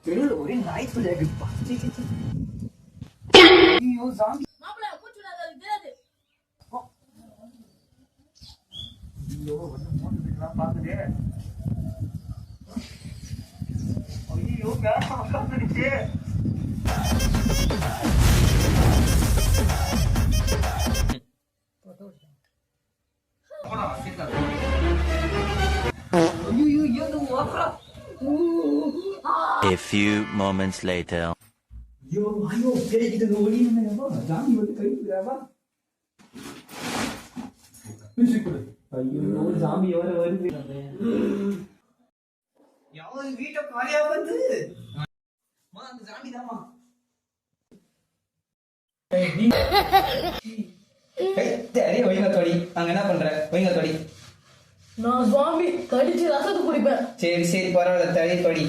தெருவில் ஒரே நாய் தொல்லையா இருக்குப்பா. ஐயோ சாமி. ஐயோ வந்து மோட்டர் சைக்கிள்லாம் பாக்குதே. ஐயோ camera உட்காந்துடுச்சு. A few moments later. ஐயோ ஐயோ கிடைக்குது ஓடினேவா ஜாமி வந்து கை விடாவா. ஐயோ ஜாமி வர வருது. யாரு வீட்டை காலியா வந்து அந்த ஜாமி தாமா. ஒய்ங்க தொடி அங்க என்ன பண்ற? ஒய்ங்க தொடி. நான் ஜாம்பி கடிச்சு ரசத்தை குடிப்பேன். சரி சரி பரவாயில்ல, தடி தொடி.